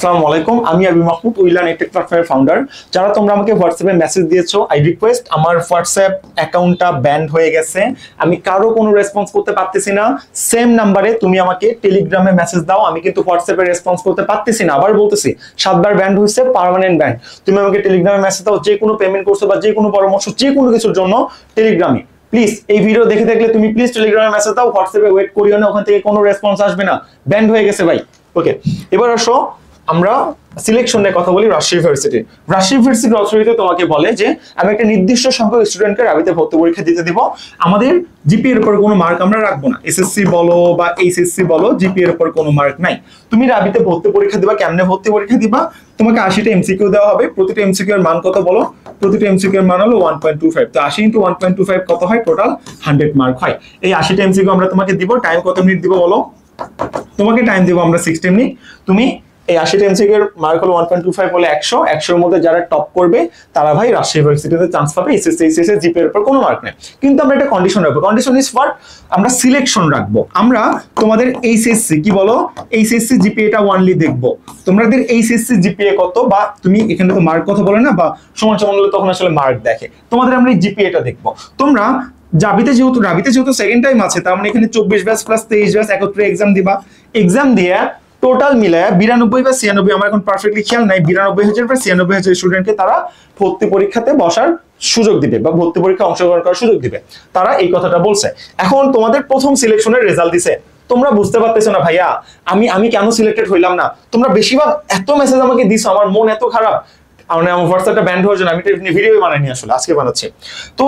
আসসালামু আলাইকুম, আমি আবি মাহমুদ, উইলান এটেক প্ল্যাটফর্মের ফাউন্ডার। যারা তোমরা আমাকে হোয়াটসঅ্যাপে মেসেজ দিয়েছো, আই রিকোয়েস্ট, আমার হোয়াটসঅ্যাপ অ্যাকাউন্টটা ব্যান্ড হয়ে গেছে, আমি কারো কোনো রেসপন্স করতে পারতেছি না। সেম নাম্বারে তুমি আমাকে টেলিগ্রামে মেসেজ দাও, আমি কিন্তু হোয়াটসঅ্যাপে রেসপন্স করতে পারতেছি না। আবার বলতেছি, 7বার ব্যান্ড হয়েছে, পার্মানেন্ট ব্যান্ড। তুমি আমাকে টেলিগ্রামে মেসেজ দাও, যে কোনো পেমেন্ট করছো বা যে কোনো পরামর্শ, যে কোনো কিছুর জন্য টেলিগ্রামে। প্লিজ এই ভিডিও দেখে থাকলে তুমি প্লিজ টেলিগ্রামে মেসেজ দাও, হোয়াটসঅ্যাপে ওয়েট করিও না, ওখান থেকে কোনো রেসপন্স আসবে না, ব্যান্ড হয়ে গেছে ভাই। ওকে, এবার আসো আমরা সিলেকশন নিয়ে কথা বলি। রাজশাহী ইউনিভার্সিটি অথরিটি তোমাকে বলে যে আমি একটা নির্দিষ্ট সংখ্যক স্টুডেন্টকে রাবিতে ভর্তি পরীক্ষা দিতে দিব, আমাদের জিপি এর উপর কোনো মার্ক আমরা রাখবো না। এসএসসি বলো বা এইচএসসি বলো, জিপি এর উপর কোনো মার্ক নাই। তুমি রাবিতে ভর্তি পরীক্ষা দিবা, কেমনে ভর্তি পরীক্ষা দিবা? তোমাকে 80টা এমসিকিউ দেওয়া হবে। প্রতিটা এমসিকিউ এর মান কত বলো? প্রতিটা এমসিকিউ এর মান হলো 1.25। তো 80 × 1.25 কত হয়? টোটাল 100 মার্ক হয়। এই 80টা এমসিকিউ আমরা তোমাকে দিব। টাইম কত মিনিট দিব বলো? তোমাকে টাইম দিব আমরা 60 মিনিট। তুমি এই 80টা এমসিকিউ এর মার্ক হলো 1.25 হলে 100, 100 এর মধ্যে যারা টপ করবে তারা ভাই রাজশাহী ইউনিভার্সিটিতে চান্স পাবে। এসএসসি এইচএসসি জিপি এর উপর কোনো মার্ক নেই, কিন্তু আমরা একটা কন্ডিশন রাখবো। কন্ডিশন ইজ ফর, আমরা সিলেকশন রাখবো। আমরা তোমাদের এইচএসসি কি বলো, এইচএসসি জিপিএটা ওয়ানলি দেখবো। তোমাদের এইচএসসি জিপিএ কত, বা তুমি এখানে তো মার্ক কথা বলে না, বা সমান সমান হলে তখন আসলে মার্ক দেখে। তোমাদের আমরা এই জিপিএটা দেখবো। তোমরা রাবিতে যেহেতু সেকেন্ড টাইম আছে, তার মানে এখানে 24 ব্যাচ প্লাস 23 ব্যাচ একত্রে এক্সাম দিবা। এক্সাম দিয়ে টোটাল মিলায় 92 বা 96, আমার এখন পারফেক্টলি খেয়াল নাই, 92,000 বা 96,000 স্টুডেন্টকে তারা ভর্তি পরীক্ষাতে বসার সুযোগ দিবে বা ভর্তি পরীক্ষা অংশগ্রহণ করার সুযোগ দিবে। তারা এই কথাটা বলছে। এখন তোমাদের প্রথম সিলেকশনের রেজাল্ট দিছে, তোমরা বুঝতে পারতেছো না ভাইয়া আমি কেন সিলেক্টেড হইলাম না। তোমরা বেশিরভাগ এত মেসেজ আমাকে দিছো, আমার মন এত খারাপ। আমার হোয়াটসঅ্যাপটা ব্যান্ড হওয়ার জন্য আমি ভিডিও বানাইনি, আসলে আজকে বানাচ্ছি। তো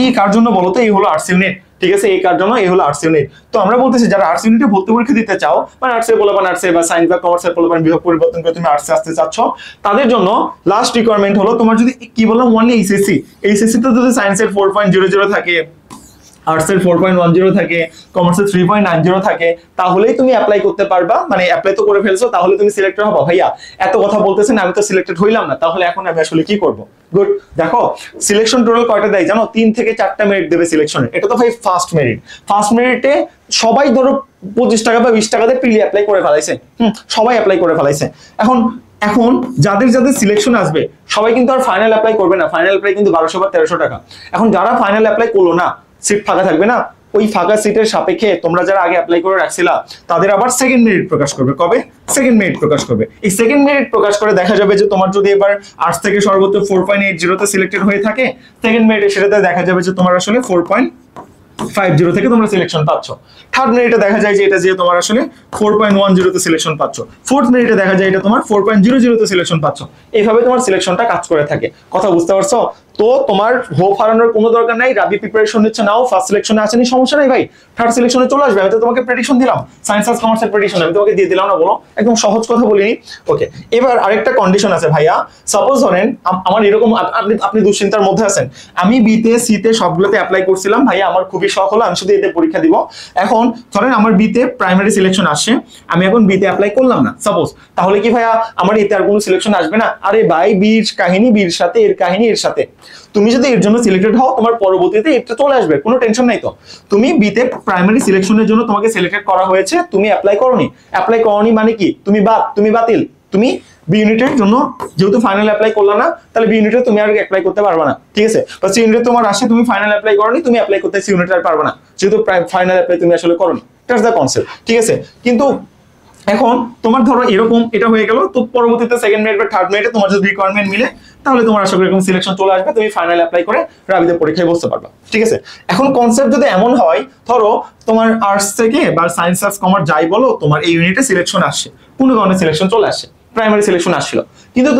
এই কার জন্য বলো তো? এই হলো আর্টস ইউনিট, ঠিক আছে? এই কার জন্য? এই হলো আর্টস ইউনিট। তো আমরা বলতেছি যারা আর্টস ইউনিটে ভর্তি পরীক্ষা দিতে চাও, মানে আর্টসের পোলাপান আর্টসে, বা সায়েন্স বা কমার্সের পোলাপান বিভাগ পরিবর্তন করে তুমি আর্টসে আসতে চাচ্ছ, তাদের জন্য লাস্ট রিকোয়ারমেন্ট হলো তোমার যদি কি বললাম ওনলি এইচএসসি তে যদি সায়েন্সের 4.00 থাকে, আর্টসের 4.10 থাকে, কমার্সের 3.90 থাকে, তাহলেই তুমি অ্যাপ্লাই করতে পারবা। মানে অ্যাপ্লাই তো করে ফেলছো, তাহলে তুমি সিলেক্টেড হবা। ভাইয়া এত কথা বলতেছেন, আমি তো সিলেক্টেড হইলাম না, তাহলে এখন আমি আসলে কি করব? গুড, দেখো সিলেকশন টোটাল কয়টা দেয় জানো? 3 থেকে 4টা মেরিট দেবে সিলেকশনে। এটা তো ভাই ফার্স্ট মেরিট। ফার্স্ট মেরিটে সবাই ধরো 25 টাকা বা 20 টাকা দিয়ে প্রিলি অ্যাপ্লাই করে ফেলাইছে। সবাই অ্যাপ্লাই করে ফেলাইছে। এখন যাদের সিলেকশন আসবে সবাই কিন্তু আর ফাইনাল অ্যাপ্লাই করবে না। ফাইনাল অ্যাপ্লাই কিন্তু 1200 বা 1300 টাকা। এখন যারা ফাইনাল অ্যাপ্লাই করলো না, সিট ফাঁকা থাকবে না, ওই ফাঁকা সিটের সাপেক্ষে তোমরা যারা আগে অ্যাপ্লাই করে রাখছিলা তাদের আবার সেকেন্ড মেরিট প্রকাশ করবে। কবে? সেকেন্ড মেরিট প্রকাশ করবে। এই সেকেন্ড মেরিট প্রকাশ করে দেখা যাবে যে তোমার যদি এবার আর্টস থেকে সর্বোচ্চ 4.80 তে সিলেক্টেড হয়ে থাকে, সেকেন্ড মেরিটে সেটাতে দেখা যাবে যে তোমার আসলে 4.50 থেকে তোমরা সিলেকশন পাচ্ছ। থার্ড মেরিটে দেখা যায় যে এটা যে তোমার আসলে 4.10 তে সিলেকশন পাচ্ছ। ফোর্থ মেরিটে দেখা যায় এটা তোমার 4.00 তে সিলেকশন পাচ্ছ। এইভাবে তোমার সিলেকশনটা কাজ করে থাকে। কথা বুঝতে পারছো? তো তোমার হোপ হারানোর কোনো দরকার নাই। রাবি প্রিপারেশন নিচ্ছে নাও, ফার্স্ট সিলেকশনে আসেনি, সমস্যা নাই ভাই, থার্ড সিলেকশনে চলে আসবে। আমি তো তোমাকে প্রেডিকশন দিলাম, সায়েন্স আর কমার্সের প্রেডিকশন আমি তোমাকে দিয়ে দিলাম না, বলো? একদম সহজ কথা বলিনি। ওকে, এবার আরেকটা কন্ডিশন আছে ভাইয়া। সাপোজ ধরেন আমার এরকম, আপনি দুশ্চিন্তার মধ্যে আছেন, আমি বিতে সিতে সবগুলোতে অ্যাপ্লাই করছিলাম ভাইয়া, আমার খুবই শখ হলো আমি শুধু এতে পরীক্ষা দিব। এখন ধরেন আমার বিতে প্রাইমারি সিলেকশন আসছে, আমি এখন বিতে অ্যাপ্লাই করলাম না সাপোজ, তাহলে কি ভাইয়া আমার এতে আর কোনো সিলেকশন আসবে না? আরে ভাই, বির কাহিনী বির সাথে, এর কাহিনী এর সাথে। তুমি যদি এর জন্য সিলেক্টেড হও, তোমার পরবর্তীতে এটা চলে আসবে, কোনো টেনশন নাই। তো তুমি বিতে প্রাইমারি সিলেকশনের জন্য তোমাকে সিলেক্টেড করা হয়েছে, তুমি অ্যাপ্লাই করনি মানে কি? তুমি বাতিল। তুমি বি ইউনিটের জন্য যেহেতু ফাইনাল অ্যাপ্লাই করলা না, তাহলে বি ইউনিটে তুমি আর অ্যাপ্লাই করতে পারবে না, ঠিক আছে? বা সি ইউনিটে তোমার আসে, তুমি ফাইনাল অ্যাপ্লাই করনি, তুমি অ্যাপ্লাই করতে সি ইউনিটে আর পারবে না, যেহেতু ফাইনাল অ্যাপ্লাই তুমি আসলে করনি। দ্যাটস দ্য কনসেপ্ট, ঠিক আছে? কিন্তু এখন তোমার ধরো এরকম এটা হয়ে গেল, তো পরবর্তীতে সেকেন্ড মেরিট বা থার্ড মেরিটে তোমার যদি রিকোয়ারমেন্ট মিলে, তাহলে তোমার আশা করি এরকম সিলেকশন চলে আসবে, তুমি ফাইনাল অ্যাপ্লাই করে রাবিতে পরীক্ষায় বসতে পারবা, ঠিক আছে? এখন কনসেপ্ট যদি এমন হয়, ধরো তোমার আর্টস থেকে বা সায়েন্স আর্টস কমার্স যাই বলো, তোমার এই ইউনিটে সিলেকশন আসছে, কোনো কারণে সিলেকশন চলে আসছে, প্রাইমারি সিলেকশন আসছিল, কিন্তু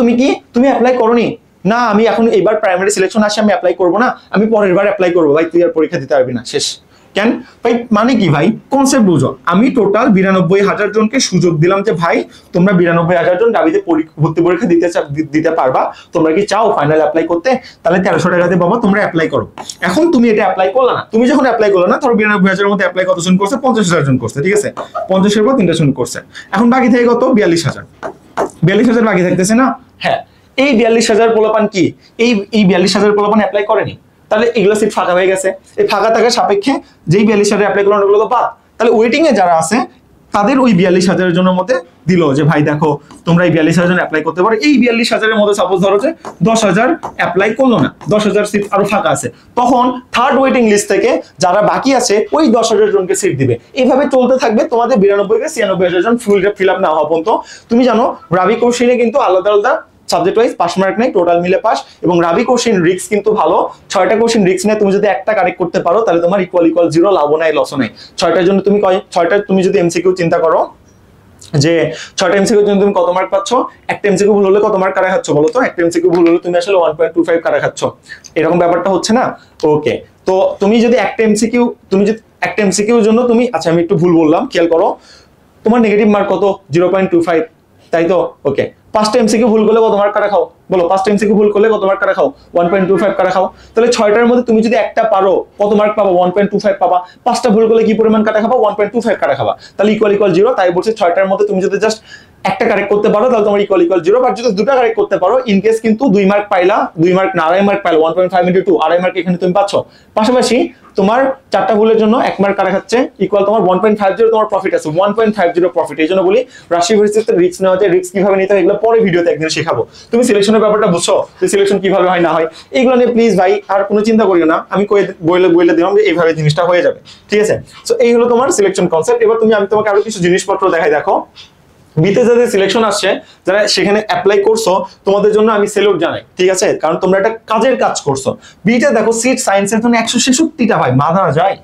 তুমি অ্যাপ্লাই করনি না, আমি এখন এবার প্রাইমারি সিলেকশন আসে আমি অ্যাপ্লাই করবো না, আমি পরের বার অ্যাপ্লাই করবো, ভাই তুই আর পরীক্ষা দিতে পারবি না, শেষ। কেন ভাই? মানে কি ভাই? কনসেপ্ট বুঝো। আমি টোটাল 92,000 জনকে সুযোগ দিলাম যে ভাই তোমরা 92,000 জন রাবিতে ভর্তি পরীক্ষা দিতে পারবা, তোমরা কি চাও ফাইনাল অ্যাপ্লাই করতে? তাহলে 1300 টাকা দিয়ে বাবা তোমরা অ্যাপ্লাই করো। এখন তুমি এটা অ্যাপ্লাই করলা না, তুমি যখন অ্যাপ্লাই করলো না, ধরো 92,000 এর মধ্যে অ্যাপ্লাই কতজন করছে? 50,000 জন করছে, ঠিক আছে? 50-এর পর 3টা জন করছে, এখন বাকি থেকে কত? 42,000 বাকি থাকতেছে না? হ্যাঁ, এই 42,000 পোলাপান কি এই 42,000 পোলাপান অ্যাপ্লাই করেনি? তাহলে এগুলো সিট ফাঁকা হয়ে গেছে। এই ফাঁকা থাকার সাপেক্ষে যেই 42,000 অ্যাপ্লাই করলো ওগুলো তো বাদ। তাহলে ওয়েটিং এ যারা আছে তাদের ওই 42,000-এর জন্য মধ্যে দিল যে ভাই দেখো তোমরা এই 42,000 জন অ্যাপ্লাই করতে পারো। এই 42,000-এর মধ্যে সাপোজ ধরো যে 10,000 অ্যাপ্লাই করলো না, 10,000 সিট আরো ফাঁকা আছে, তখন থার্ড ওয়েটিং লিস্ট থেকে যারা বাকি আছে ওই 10,000 জনকে সিট দিবে। এইভাবে চলতে থাকবে তোমাদের 92,000-96,000 জন ফিল আপ না হওয়া পর্যন্ত। তুমি জানো রাবি কোশ্চেনে কিন্তু আলাদা আলাদা সাবজেক্ট ওয়াইজ পাস মার্ক নেই, টোটাল মিলে পাস। এবং রাবি কোশ্চেন রিস্ক কিন্তু ভালো, 6টা কোশ্চেন রিস্ক নেই, তুমি যদি একটা কারেক্ট করতে পারো তাহলে তোমার ইকুয়াল 0, লাভও নাই লসও নাই। 6টার জন্য তুমি 6টা তুমি যদি এমসিকিউ চিন্তা করো যে 6টা এমসিকিউ জন্য তুমি কত মার্ক পাচ্ছ, একটা এমসিকিউ ভুল হলে কত মার্ক কারা খাচ্ছ বলো তো? একটা এমসিকিউ ভুল হলে তুমি আসলে 1.25 কারা খাচ্ছ, এরকম ব্যাপারটা হচ্ছে না? ওকে, তো তুমি যদি একটা এমসিকিউর জন্য তুমি, আচ্ছা আমি একটু ভুল বললাম, খেয়াল করো, তোমার নেগেটিভ মার্ক কত? 0.25, তাই তো? ওকে, 5টা এমসিকিউ ভুল করলে কত মার্ক কারা খাও বলো? 5টা এমসিকিউ ভুল করলে কত মার্ক কারা খাও? 1.25 কারা খাও। তাহলে 6টার মধ্যে তুমি যদি একটা পারো কত মার্ক পাবা? 1.25 পাবা। 5টা ভুল করলে কি পরিমাণ কাটা খাবা? 1.25 কাটা খাবা। তাহলে ইকুয়াল 0। তাই বলছে 6টার মধ্যে তুমি যদি জাস্ট একটা কারেক্ট করতে পারো তাহলে তোমার ইকুয়াল 0, বাট যদি দুটো কারেক্ট করতে পারো ইন কেস কিন্তু 2 মার্ক পাইলা, 2 মার্ক না 2.5 মার্ক পাইলা, 1.5 into 2 2.5 মার্ক এখানে তুমি পাচ্ছ। পাশাপাশি তোমার 4টা ভুলের জন্য 1 মার্ক কাটা খাচ্ছে, ইকুয়াল তোমার 1.50 তোমার প্রফিট আছে, 1.50 প্রফিট। এই জন্য বলি রাশি ইউনিভার্সিটিতে রিস্ক নেওয়া যায়, রিস্ক কিভাবে নিতে হয় এগুলো পরে ভিডিওতে একদিন শেখাবো। তুমি সিলেকশনের ব্যাপারটা বুঝছো যে সিলেকশন কিভাবে হয় না হয়, এইগুলো নিয়ে প্লিজ ভাই আর কোনো চিন্তা করিও না, আমি বইলে দিলাম যে এইভাবে জিনিসটা হয়ে যাবে, ঠিক আছে? সো এই হলো তোমার সিলেকশন কনসেপ্ট। এবার আমি তোমাকে আরো কিছু জিনিসপত্র দেখাই। দেখো বিতে যাদের সিলেকশন আসছে, যারা সেখানে অ্যাপ্লাই করছো, তোমাদের জন্য আমি সেলুট জানাই, ঠিক আছে? কারণ তোমরা একটা কাজের কাজ করছো। বিতে দেখো সিট সায়েন্সের জন্য 166টা ভাই, মাথা যায়।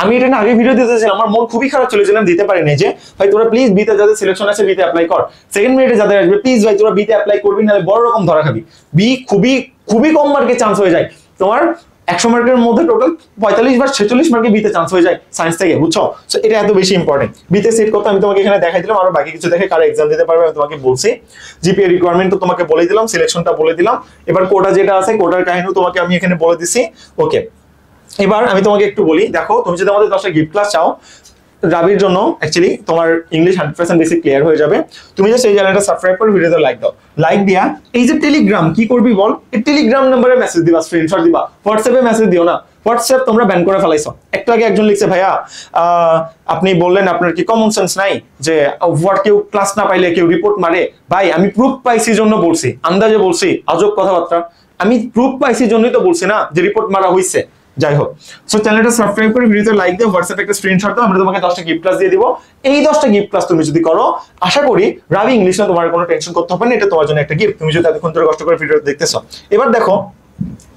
আমি এটা আগে ভিডিও দিতেছিলাম, আমার মন খুবই খারাপ চলেছিল, আমি দিতে পারিনি। যে ভাই তোরা প্লিজ বিতে যাদের সিলেকশন আছে বিতে অ্যাপ্লাই কর, সেকেন্ড মিনিটে যাদের আসবে প্লিজ ভাই তোরা বিতে অ্যাপ্লাই করবি, নাহলে বড় রকম ধরা খাবি। বি খুবই কম মার্কের চান্স হয়ে যায়, তোমার 100 মার্কের মধ্যে টোটাল 45 বা 46 মার্কে বিতে চান্স হয়ে যায় সায়েন্স থেকে, বুঝছো? সো এটা এত বেশি ইম্পর্টেন্ট। বিতে সেট করতে আমি তোমাকে এখানে দেখাই দিলাম, আরো বাকি কিছু দেখে কারা এক্সাম দিতে পারবে আমি তোমাকে বলছি। জিপিএ রিকোয়ারমেন্ট তো তোমাকে বলে দিলাম, সিলেকশনটা বলে দিলাম। এবার কোটা যেটা আছে, কোটার কাহিনী তোমাকে আমি এখানে বলে দিছি। ওকে, এবার আমি তোমাকে একটু বলি, দেখো তুমি যদি আমাদের 10টা গিফট ক্লাস চাও রাবির জন্য, অ্যাকচুয়ালি তোমার ইংলিশ 100% বেসিক ক্লিয়ার হয়ে যাবে। তুমি জাস্ট এই চ্যানেলটা সাবস্ক্রাইব করে ভিডিওতে লাইক দাও। লাইক দিয়া এই যে টেলিগ্রাম কি করবি বল, এই টেলিগ্রাম নম্বরে মেসেজ দিবা, স্ক্রিনশট দিবা, হোয়াটসঅ্যাপে মেসেজ দিও না। হোয়াটসঅ্যাপ তোমরা ব্যান করে ফেলাইছো। একটু আগে একজন লিখছে ভাইয়া আপনি বললেন আপনার কি কমন সেন্স নাই যে কেউ ক্লাস না পাইলে কেউ রিপোর্ট মারে। ভাই আমি প্রুফ পাইছি জন্য বলছি, আন্দাজে বলছি, আজব কথাবার্তা। আমি প্রুফ পাইছি জন্যই তো বলছি না যে রিপোর্ট মারা হইছে। যাই হোক, সো চ্যানেলটা সাবস্ক্রাইব করে ভিডিওতে লাইক দাও, হোয়াটসঅ্যাপে একটা স্ক্রিনশট দাও, আমরা তোমাকে 10টা গিফট ক্লাস দিয়ে দিব। এই 10টা গিফট ক্লাস তুমি যদি করো, আশা করি রাবি ইংলিশ না তোমার কোনো টেনশন করতে হবে না, এটা তোমার জন্য একটা গিফট, তুমি যদি এতক্ষণ ধরে কষ্ট করে ভিডিও দেখতেছো। এবার দেখো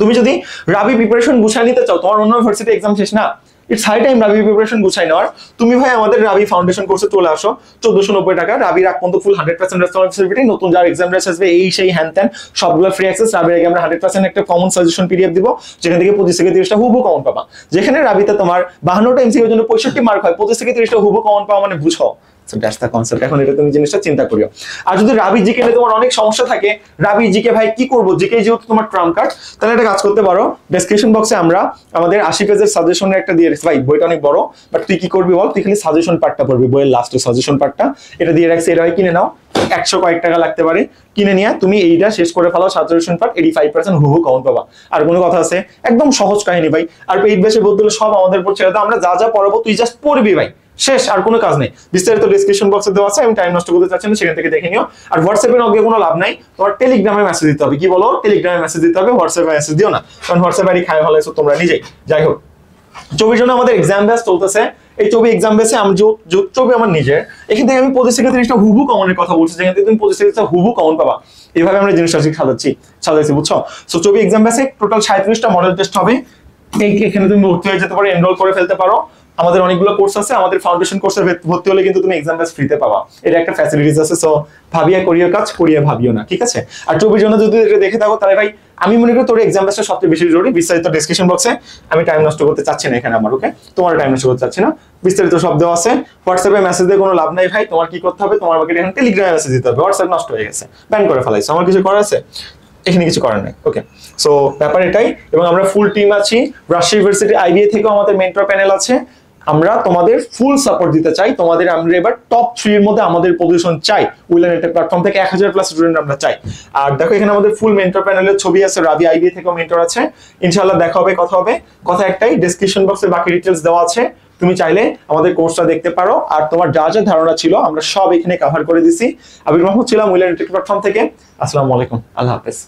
তুমি যদি রাবি প্রিপারেশন গুছাই নিতে চাও, তোমার অন্য ইউনিভার্সিটি এক্সাম শেষ না, it's high time Rabi preparation গুছাই নেওয়ার। তুমি ভাই আমাদের রাবি ফাউন্ডেশন কোর্সে চলে আসো, 1490 টাকা। রাবির আগ পর্যন্ত ফুল 100% রেসপন্সিবিলিটি, নতুন যার এক্সাম রেস আসবে এই সেই হ্যান ত্যান সবগুলো ফ্রি অ্যাক্সেস। রাবির আগে আমরা 100% একটা কমন সাজেশন পিডিএফ দিব, যেখান থেকে 25 থেকে 30টা হুবহু কমন পাবা। যেখানে রাবিতে তোমার 52টা এমসিকিউর জন্য 65 মার্ক হয়, 25 থেকে 30টা হুবহু কমন পাওয়া মানে বুঝো। So that's the concept. এখন এটা তুমি জিনিসটা চিন্তা করিও। আর যদি রাবি জিকে নিয়ে তোমার অনেক সমস্যা থাকে, রাবি জিকে ভাই কি করব, জিকে যেহেতু তোমার ট্রাম্প কার্ড, তাহলে একটা কাজ করতে পারো, ডেসক্রিপশন বক্সে আমরা আমাদের 80 পেজের সাজেশনের একটা দিয়ে রাখছি। ভাই বইটা অনেক বড়, বাট তুই কি করবি বল, তুই খালি সাজেশন পার্টটা পড়বি, বইয়ের লাস্টের সাজেশন পার্টটা এটা দিয়ে রাখছি। এটা কিনে নাও, 100 কয়েক টাকা লাগতে পারে, কিনে নিয়ে তুমি এইটা শেষ করে ফেলো, সাজেশন পার্ট 85% হুবহু কমন পাবা। আর কোনো কথা আছে, একদম সহজ কাহিনী ভাই। আর পেইড বেসে বলতে হলে সব আমাদের উপর ছেড়ে দাও, আমরা যা যা পড়াবো তুই জাস্ট পড়বি ভাই, শেষ, আর কোনো কাজ নেই। বিস্তারিত ডেসক্রিপশন বক্সে দেওয়া আছে, আমি টাইম নষ্ট করতে চাচ্ছি না, সেখান থেকে দেখে নিও। আর হোয়াটসঅ্যাপে নক দিয়ে কোনো লাভ নাই, তোমার টেলিগ্রামে মেসেজ দিতে হবে। কি বলো, টেলিগ্রামে মেসেজ দিতে হবে, হোয়াটসঅ্যাপে মেসেজ দিও না, কারণ হোয়াটসঅ্যাপে আরই খায় ফেলাইছো তোমরা নিজেই। যাই হোক, 24 জন্য আমাদের এক্সাম ব্যাচ চলতেছে। এই 24 এক্সাম ব্যাচে আমি 24 আমার নিজের, এখান থেকে আমি 25 থেকে 30টা হুবহু কমনের কথা বলছি, যেখান থেকে তুমি 25 থেকে 30টা হুবহু কমন পাবা। এইভাবে আমরা জিনিসটা সাজাইছি, বুঝছো? সো 24 এক্সাম ব্যাচে টোটাল 37টা মডেল টেস্ট হবে। এখানে তুমি ভর্তি হয়ে যেতে পারো, এনরোল করে ফেলতে পারো। আমাদের অনেকগুলো কোর্স আছে, আমাদের ফাউন্ডেশন কোর্সে ভর্তি হলে কিন্তু তুমি এক্সাম ব্যাচ ফ্রিতে পাবা, এটা একটা ফ্যাসিলিটিস আছে। সো ভাবিয়া করিও কাজ, করিয়া ভাবিও না, ঠিক আছে? আর 24 জন্য যদি এটা দেখে থাকো, তাহলে ভাই আমি মনে করি তোর এক্সাম ব্যাচটা সবচেয়ে বেশি জরুরি। বিস্তারিত ডেসক্রিপশন বক্সে, আমি টাইম নষ্ট করতে চাচ্ছি না এখানে আমার, ওকে? তোমার টাইম নষ্ট করতে চাচ্ছি না, বিস্তারিত সব দেওয়া আছে। হোয়াটসঅ্যাপে মেসেজ দিয়ে কোনো লাভ নাই ভাই, তোমার কি করতে হবে, তোমার আমাকে এখন টেলিগ্রামে মেসেজ দিতে হবে। হোয়াটসঅ্যাপ নষ্ট হয়ে গেছে, ব্যান করে ফেলাইছে, আমার কিছু করার আছে এখানে, কিছু করার নাই, ওকে? সো ব্যাপার এটাই। এবং আমরা ফুল টিম আছি, রাজশাহী ইউনিভার্সিটি আইবিএ থেকেও আমাদের মেন্টর প্যানেল আছে। আমরা তোমাদের ফুল সাপোর্ট দিতে চাই, তোমাদের আমরা এবার টপ 3 এর মধ্যে আমাদের পজিশন চাই। উইলারনেট প্ল্যাটফর্ম থেকে 1000+ স্টুডেন্ট আমরা চাই। আর দেখো এখানে আমাদের ফুল মেন্টর প্যানেলের ছবি আছে, রাবি আইবিএ থেকেও মেন্টর আছে। ইনশাআল্লাহ দেখা হবে, কথা হবে। কথা একটাই, ডেসক্রিপশন বক্সে বাকি ডিটেইলস দেওয়া আছে, তুমি চাইলে আমাদের কোর্সটা দেখতে পারো। আর তোমার যা যা ধারণা ছিল আমরা সব এখানে কভার করে দিছি। আবির মাহমুদ ছিলাম উইলার প্ল্যাটফর্ম থেকে। আসসালামু আলাইকুম, আল্লাহ হাফেজ।